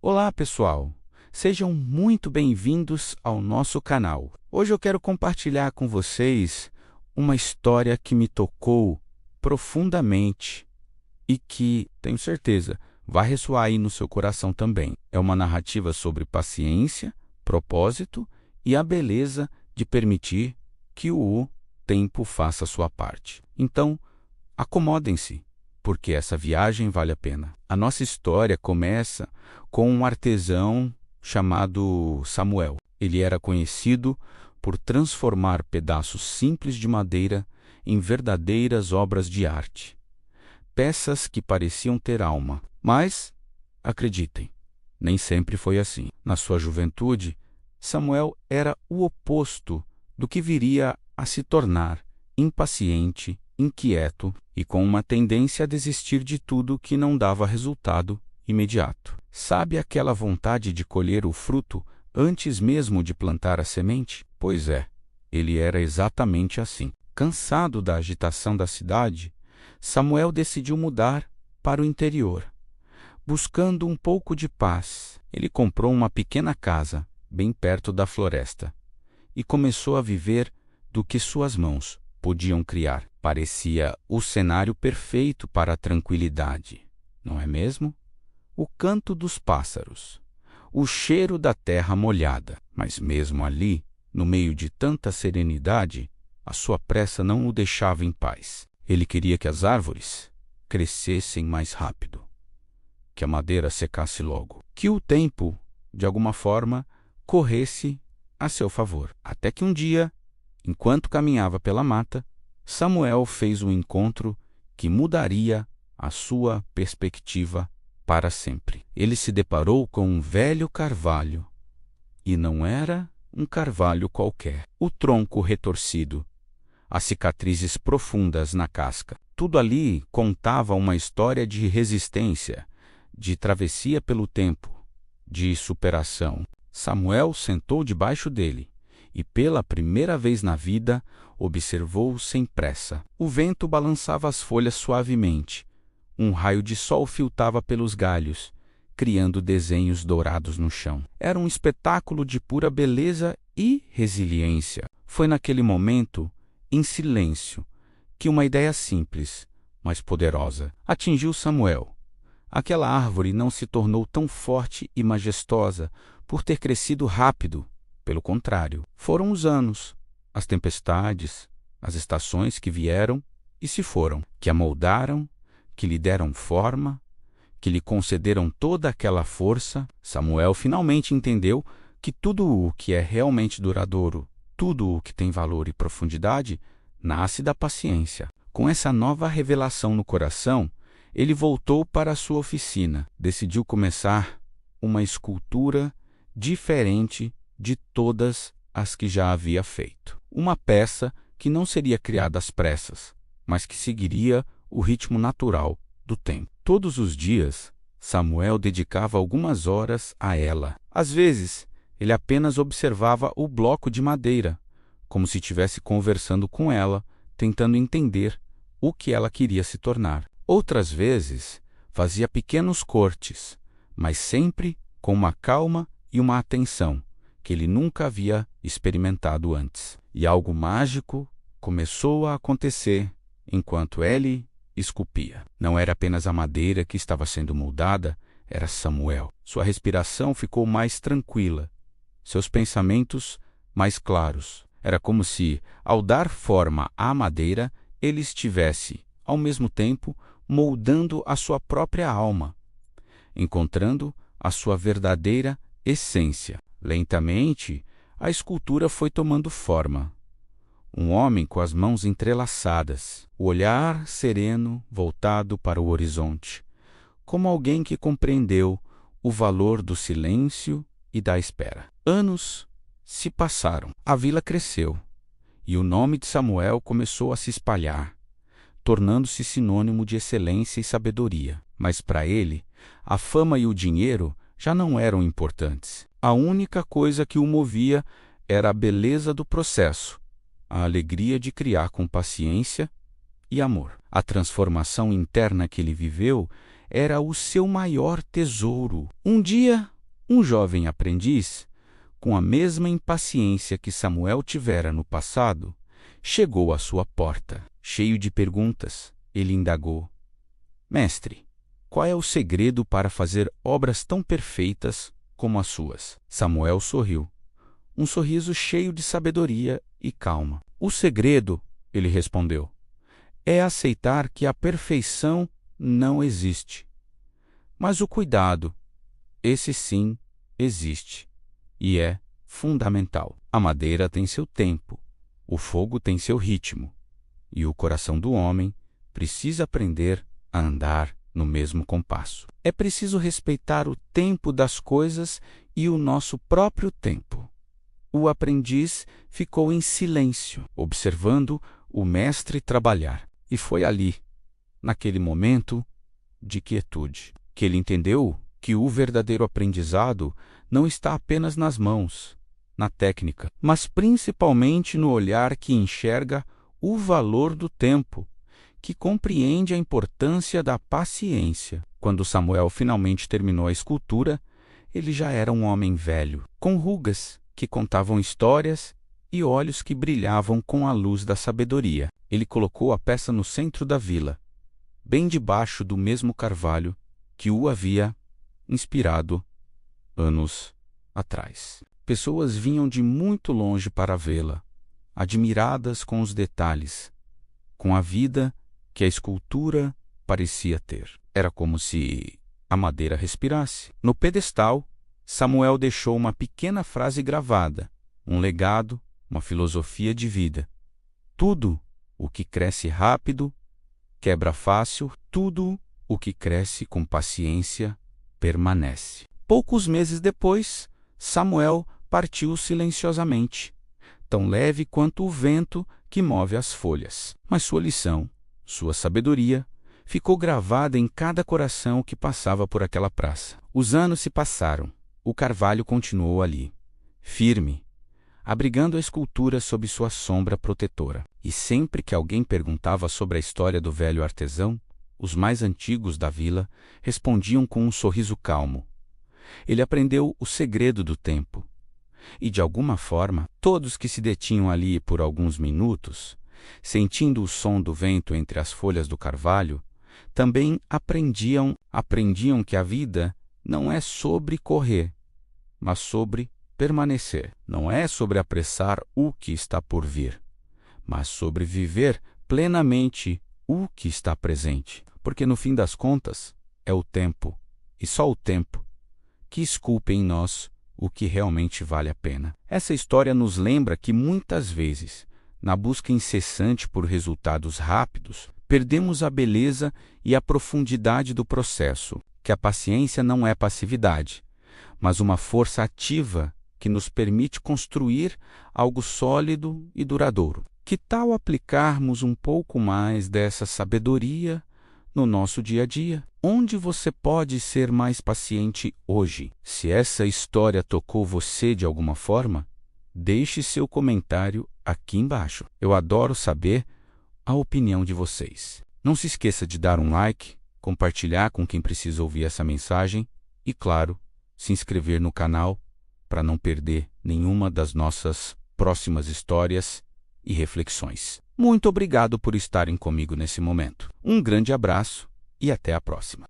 Olá, pessoal! Sejam muito bem-vindos ao nosso canal. Hoje eu quero compartilhar com vocês uma história que me tocou profundamente e que, tenho certeza, vai ressoar aí no seu coração também. É uma narrativa sobre paciência, propósito e a beleza de permitir que o tempo faça a sua parte. Então, acomodem-se, porque essa viagem vale a pena. A nossa história começa com um artesão chamado Samuel. Ele era conhecido por transformar pedaços simples de madeira em verdadeiras obras de arte. Peças que pareciam ter alma. Mas, acreditem, nem sempre foi assim. Na sua juventude, Samuel era o oposto do que viria a se tornar: impaciente, inquieto e com uma tendência a desistir de tudo que não dava resultado imediato. Sabe aquela vontade de colher o fruto antes mesmo de plantar a semente? Pois é, ele era exatamente assim. Cansado da agitação da cidade, Samuel decidiu mudar para o interior. Buscando um pouco de paz, ele comprou uma pequena casa bem perto da floresta e começou a viver do que suas mãos podiam criar. Parecia o cenário perfeito para a tranquilidade, não é mesmo? O canto dos pássaros, o cheiro da terra molhada. Mas mesmo ali, no meio de tanta serenidade, a sua pressa não o deixava em paz. Ele queria que as árvores crescessem mais rápido, que a madeira secasse logo, que o tempo, de alguma forma, corresse a seu favor. Até que um dia, enquanto caminhava pela mata, Samuel fez um encontro que mudaria a sua perspectiva para sempre. Ele se deparou com um velho carvalho, e não era um carvalho qualquer. O tronco retorcido, as cicatrizes profundas na casca. Tudo ali contava uma história de resistência, de travessia pelo tempo, de superação. Samuel sentou debaixo dele e, pela primeira vez na vida, observou sem pressa. O vento balançava as folhas suavemente. Um raio de sol filtrava pelos galhos, criando desenhos dourados no chão. Era um espetáculo de pura beleza e resiliência. Foi naquele momento, em silêncio, que uma ideia simples, mas poderosa, atingiu Samuel. Aquela árvore não se tornou tão forte e majestosa por ter crescido rápido. Pelo contrário, foram os anos, as tempestades, as estações que vieram e se foram, que a moldaram, que lhe deram forma, que lhe concederam toda aquela força. Samuel finalmente entendeu que tudo o que é realmente duradouro, tudo o que tem valor e profundidade, nasce da paciência. Com essa nova revelação no coração, ele voltou para a sua oficina. Decidiu começar uma escultura diferente de todas as que já havia feito. Uma peça que não seria criada às pressas, mas que seguiria o ritmo natural do tempo. Todos os dias, Samuel dedicava algumas horas a ela. Às vezes, ele apenas observava o bloco de madeira, como se estivesse conversando com ela, tentando entender o que ela queria se tornar. Outras vezes, fazia pequenos cortes, mas sempre com uma calma e uma atenção que ele nunca havia experimentado antes. E algo mágico começou a acontecer enquanto ele esculpia. Não era apenas a madeira que estava sendo moldada, era Samuel. Sua respiração ficou mais tranquila, seus pensamentos mais claros. Era como se, ao dar forma à madeira, ele estivesse, ao mesmo tempo, moldando a sua própria alma, encontrando a sua verdadeira essência. Lentamente, a escultura foi tomando forma. Um homem com as mãos entrelaçadas, o olhar sereno voltado para o horizonte, como alguém que compreendeu o valor do silêncio e da espera. Anos se passaram, a vila cresceu, e o nome de Samuel começou a se espalhar, tornando-se sinônimo de excelência e sabedoria. Mas para ele, a fama e o dinheiro já não eram importantes. A única coisa que o movia era a beleza do processo, a alegria de criar com paciência e amor. A transformação interna que ele viveu era o seu maior tesouro. Um dia, um jovem aprendiz, com a mesma impaciência que Samuel tivera no passado, chegou à sua porta. Cheio de perguntas, ele indagou: Mestre, qual é o segredo para fazer obras tão perfeitas como as suas? Samuel sorriu, um sorriso cheio de sabedoria e calma. O segredo, ele respondeu, é aceitar que a perfeição não existe. Mas o cuidado, esse sim, existe e é fundamental. A madeira tem seu tempo, o fogo tem seu ritmo, e o coração do homem precisa aprender a andar no mesmo compasso. É preciso respeitar o tempo das coisas e o nosso próprio tempo. O aprendiz ficou em silêncio, observando o mestre trabalhar. E foi ali, naquele momento de quietude, que ele entendeu que o verdadeiro aprendizado não está apenas nas mãos, na técnica, mas principalmente no olhar que enxerga o valor do tempo, que compreende a importância da paciência. Quando Samuel finalmente terminou a escultura, ele já era um homem velho, com rugas que contavam histórias e olhos que brilhavam com a luz da sabedoria. Ele colocou a peça no centro da vila, bem debaixo do mesmo carvalho que o havia inspirado anos atrás. Pessoas vinham de muito longe para vê-la, admiradas com os detalhes, com a vida que a escultura parecia ter. Era como se a madeira respirasse. No pedestal, Samuel deixou uma pequena frase gravada, um legado, uma filosofia de vida. Tudo o que cresce rápido quebra fácil, tudo o que cresce com paciência permanece. Poucos meses depois, Samuel partiu silenciosamente, tão leve quanto o vento que move as folhas. Mas sua lição, sua sabedoria, ficou gravada em cada coração que passava por aquela praça. Os anos se passaram. O carvalho continuou ali, firme, abrigando a escultura sob sua sombra protetora. E sempre que alguém perguntava sobre a história do velho artesão, os mais antigos da vila respondiam com um sorriso calmo. Ele aprendeu o segredo do tempo. E, de alguma forma, todos que se detinham ali por alguns minutos, sentindo o som do vento entre as folhas do carvalho, também aprendiam que a vida não é sobre correr, mas sobre permanecer. Não é sobre apressar o que está por vir, mas sobre viver plenamente o que está presente. Porque, no fim das contas, é o tempo, e só o tempo, que esculpe em nós o que realmente vale a pena. Essa história nos lembra que, muitas vezes, na busca incessante por resultados rápidos, perdemos a beleza e a profundidade do processo, que a paciência não é passividade, mas uma força ativa que nos permite construir algo sólido e duradouro. Que tal aplicarmos um pouco mais dessa sabedoria no nosso dia a dia? Onde você pode ser mais paciente hoje? Se essa história tocou você de alguma forma, deixe seu comentário aqui embaixo. Eu adoro saber a opinião de vocês. Não se esqueça de dar um like, compartilhar com quem precisa ouvir essa mensagem e, claro, se inscrever no canal para não perder nenhuma das nossas próximas histórias e reflexões. Muito obrigado por estarem comigo nesse momento. Um grande abraço e até a próxima.